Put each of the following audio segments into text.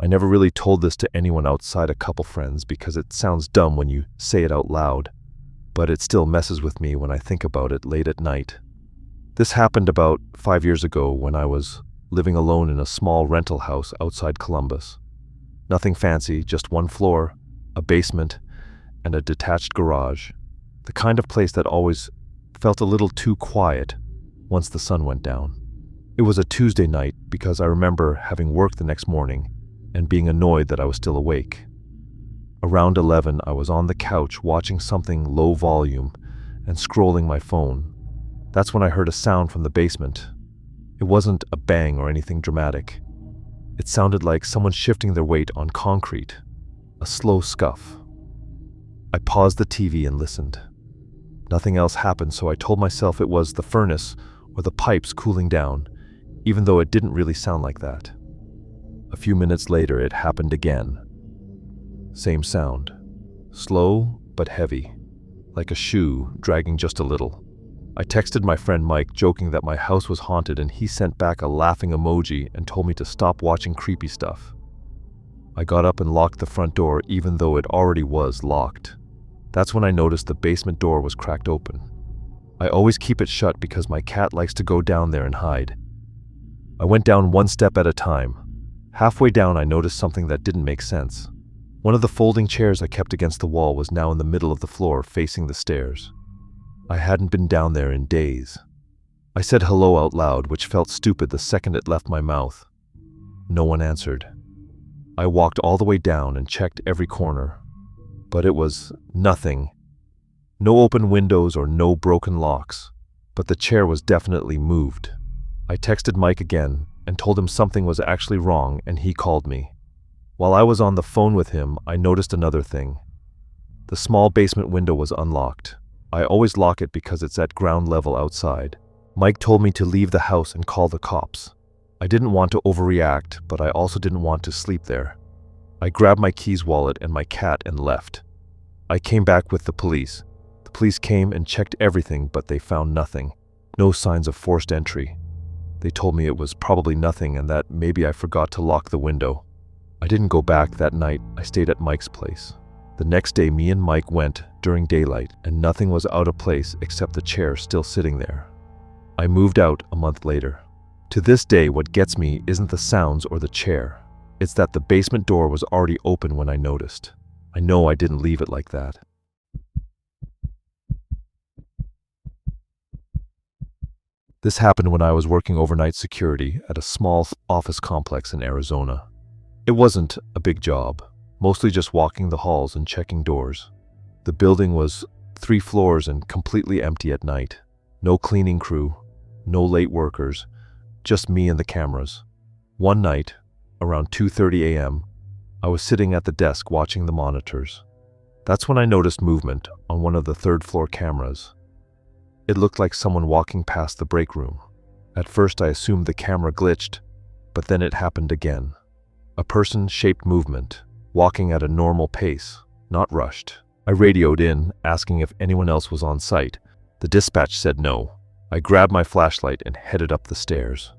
I never really told this to anyone outside a couple friends because it sounds dumb when you say it out loud, but it still messes with me when I think about it late at night. This happened about 5 years ago when I was living alone in a small rental house outside Columbus. Nothing fancy, just one floor, a basement, and a detached garage. The kind of place that always felt a little too quiet once the sun went down. It was a Tuesday night because I remember having work the next morning and being annoyed that I was still awake. Around 11, I was on the couch watching something low volume and scrolling my phone. That's when I heard a sound from the basement. It wasn't a bang or anything dramatic. It sounded like someone shifting their weight on concrete, a slow scuff. I paused the TV and listened. Nothing else happened, so I told myself it was the furnace or the pipes cooling down, even though it didn't really sound like that. A few minutes later, it happened again. Same sound. Slow but heavy, like a shoe dragging just a little. I texted my friend Mike, joking that my house was haunted, and he sent back a laughing emoji and told me to stop watching creepy stuff. I got up and locked the front door even though it already was locked. That's when I noticed the basement door was cracked open. I always keep it shut because my cat likes to go down there and hide. I went down one step at a time. Halfway down, I noticed something that didn't make sense. One of the folding chairs I kept against the wall was now in the middle of the floor, facing the stairs. I hadn't been down there in days. I said hello out loud, which felt stupid the second it left my mouth. No one answered. I walked all the way down and checked every corner, but it was nothing. No open windows or no broken locks, but the chair was definitely moved. I texted Mike again and told him something was actually wrong, and he called me. While I was on the phone with him, I noticed another thing. The small basement window was unlocked. I always lock it because it's at ground level outside. Mike told me to leave the house and call the cops. I didn't want to overreact, but I also didn't want to sleep there. I grabbed my keys, wallet, and my cat and left. I came back with the police. The police came and checked everything, but they found nothing. No signs of forced entry. They told me it was probably nothing and that maybe I forgot to lock the window. I didn't go back that night. I stayed at Mike's place. The next day, me and Mike went during daylight, and nothing was out of place except the chair still sitting there. I moved out a month later. To this day, what gets me isn't the sounds or the chair. It's that the basement door was already open when I noticed. I know I didn't leave it like that. This happened when I was working overnight security at a small office complex in Arizona. It wasn't a big job, mostly just walking the halls and checking doors. The building was 3 floors and completely empty at night. No cleaning crew, no late workers, just me and the cameras. One night, around 2:30 a.m., I was sitting at the desk watching the monitors. That's when I noticed movement on one of the 3rd floor cameras. It looked like someone walking past the break room. At first I assumed the camera glitched, but then it happened again. A person-shaped movement, walking at a normal pace, not rushed. I radioed in, asking if anyone else was on site. The dispatch said no. I grabbed my flashlight and headed up the stairs.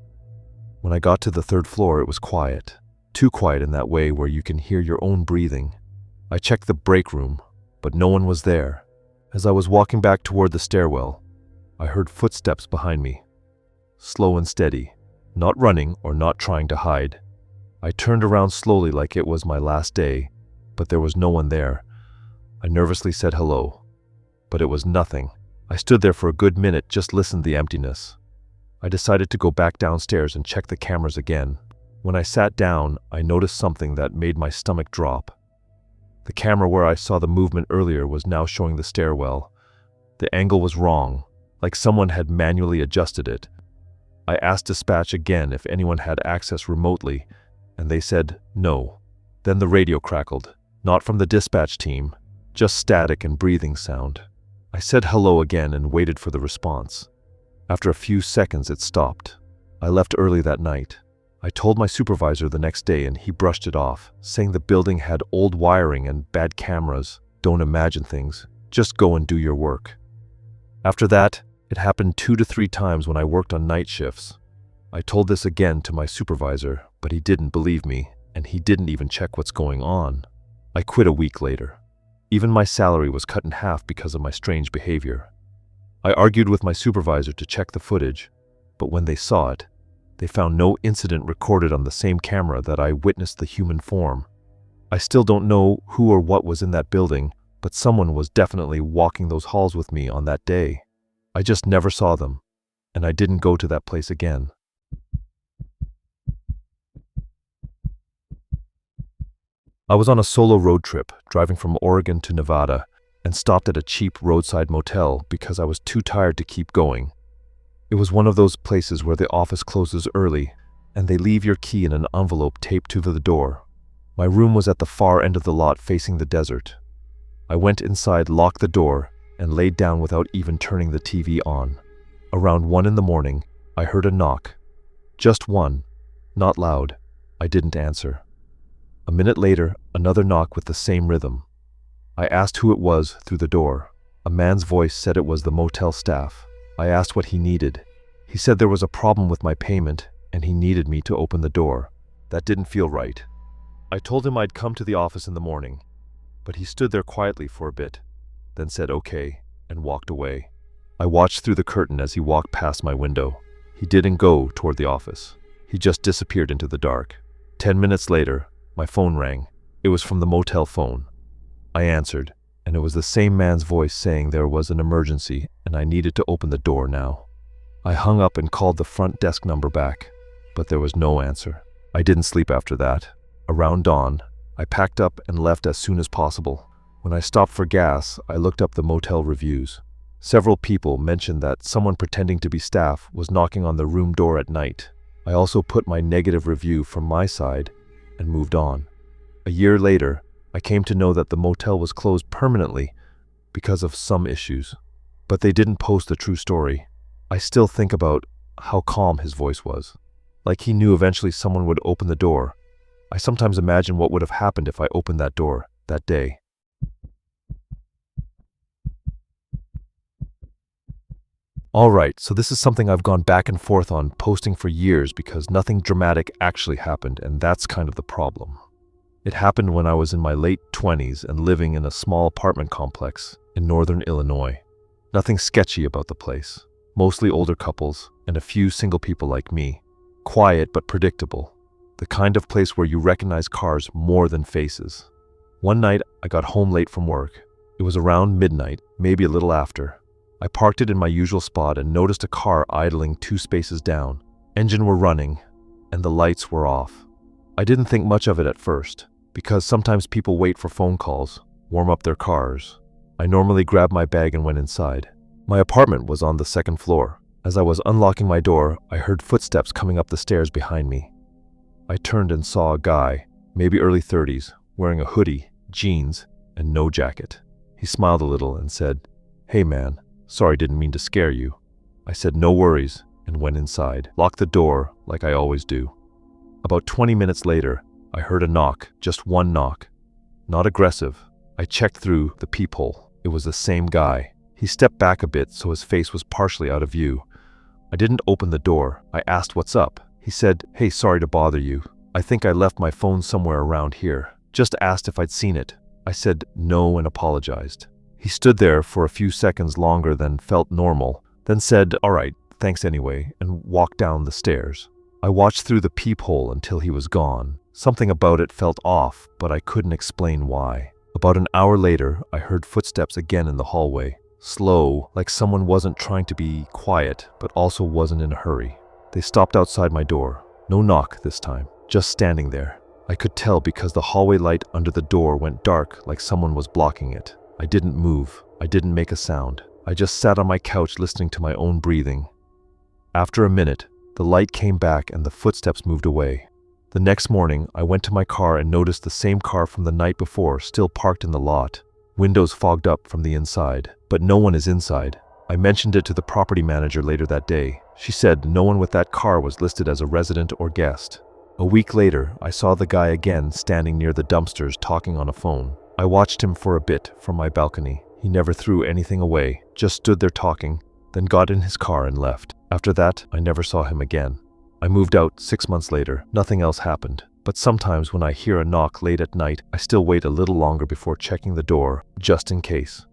When I got to the 3rd floor, it was quiet. Too quiet in that way where you can hear your own breathing. I checked the break room, but no one was there. As I was walking back toward the stairwell, I heard footsteps behind me. Slow and steady, not running or not trying to hide. I turned around slowly like it was my last day, but there was no one there. I nervously said hello, but it was nothing. I stood there for a good minute, just listened to the emptiness. I decided to go back downstairs and check the cameras again. When I sat down, I noticed something that made my stomach drop. The camera where I saw the movement earlier was now showing the stairwell. The angle was wrong, like someone had manually adjusted it. I asked dispatch again if anyone had access remotely, and they said no. Then the radio crackled, not from the dispatch team, just static and breathing sound. I said hello again and waited for the response. After a few seconds, it stopped. I left early that night. I told my supervisor the next day and he brushed it off, saying the building had old wiring and bad cameras. Don't imagine things, just go and do your work. After that, it happened 2 to 3 times when I worked on night shifts. I told this again to my supervisor, but he didn't believe me, and he didn't even check what's going on. I quit a week later. Even my salary was cut in half because of my strange behavior. I argued with my supervisor to check the footage, but when they saw it, they found no incident recorded on the same camera that I witnessed the human form. I still don't know who or what was in that building, but someone was definitely walking those halls with me on that day. I just never saw them, and I didn't go to that place again. I was on a solo road trip, driving from Oregon to Nevada, and stopped at a cheap roadside motel because I was too tired to keep going. It was one of those places where the office closes early, and they leave your key in an envelope taped to the door. My room was at the far end of the lot facing the desert. I went inside, locked the door, and laid down without even turning the TV on. Around 1 a.m, I heard a knock. Just one, not loud. I didn't answer. A minute later, another knock with the same rhythm. I asked who it was through the door. A man's voice said it was the motel staff. I asked what he needed. He said there was a problem with my payment, and he needed me to open the door. That didn't feel right. I told him I'd come to the office in the morning, but he stood there quietly for a bit, then said okay, and walked away. I watched through the curtain as he walked past my window. He didn't go toward the office. He just disappeared into the dark. 10 minutes later, my phone rang. It was from the motel phone. I answered, and it was the same man's voice saying there was an emergency and I needed to open the door now. I hung up and called the front desk number back, but there was no answer. I didn't sleep after that. Around dawn, I packed up and left as soon as possible. When I stopped for gas, I looked up the motel reviews. Several people mentioned that someone pretending to be staff was knocking on the room door at night. I also put my negative review from my side and moved on. A year later, I came to know that the motel was closed permanently because of some issues, but they didn't post the true story. I still think about how calm his voice was, like he knew eventually someone would open the door. I sometimes imagine what would have happened if I opened that door that day. Alright, so this is something I've gone back and forth on posting for years because nothing dramatic actually happened, and that's kind of the problem. It happened when I was in my late 20s and living in a small apartment complex in northern Illinois. Nothing sketchy about the place. Mostly older couples and a few single people like me. Quiet but predictable. The kind of place where you recognize cars more than faces. One night, I got home late from work. It was around midnight, maybe a little after. I parked it in my usual spot and noticed a car idling 2 spaces down. Engine were running, and the lights were off. I didn't think much of it at first, because sometimes people wait for phone calls, warm up their cars. I normally grabbed my bag and went inside. My apartment was on the 2nd floor. As I was unlocking my door, I heard footsteps coming up the stairs behind me. I turned and saw a guy, maybe early 30s, wearing a hoodie, jeans, and no jacket. He smiled a little and said, "Hey man, sorry, didn't mean to scare you." I said no worries and went inside, locked the door like I always do. About 20 minutes later, I heard a knock, just one knock. Not aggressive. I checked through the peephole. It was the same guy. He stepped back a bit so his face was partially out of view. I didn't open the door. I asked what's up. He said, "Hey, sorry to bother you. I think I left my phone somewhere around here. Just asked if I'd seen it." I said no and apologized. He stood there for a few seconds longer than felt normal, then said, "All right, thanks anyway," and walked down the stairs. I watched through the peephole until he was gone. Something about it felt off, but I couldn't explain why. About an hour later, I heard footsteps again in the hallway. Slow, like someone wasn't trying to be quiet, but also wasn't in a hurry. They stopped outside my door. No knock this time, just standing there. I could tell because the hallway light under the door went dark like someone was blocking it. I didn't move. I didn't make a sound. I just sat on my couch listening to my own breathing. After a minute, the light came back and the footsteps moved away. The next morning, I went to my car and noticed the same car from the night before still parked in the lot. Windows fogged up from the inside, but no one is inside. I mentioned it to the property manager later that day. She said no one with that car was listed as a resident or guest. A week later, I saw the guy again standing near the dumpsters talking on a phone. I watched him for a bit from my balcony. He never threw anything away, just stood there talking, then got in his car and left. After that, I never saw him again. I moved out 6 months later. Nothing else happened. But sometimes when I hear a knock late at night, I still wait a little longer before checking the door, just in case.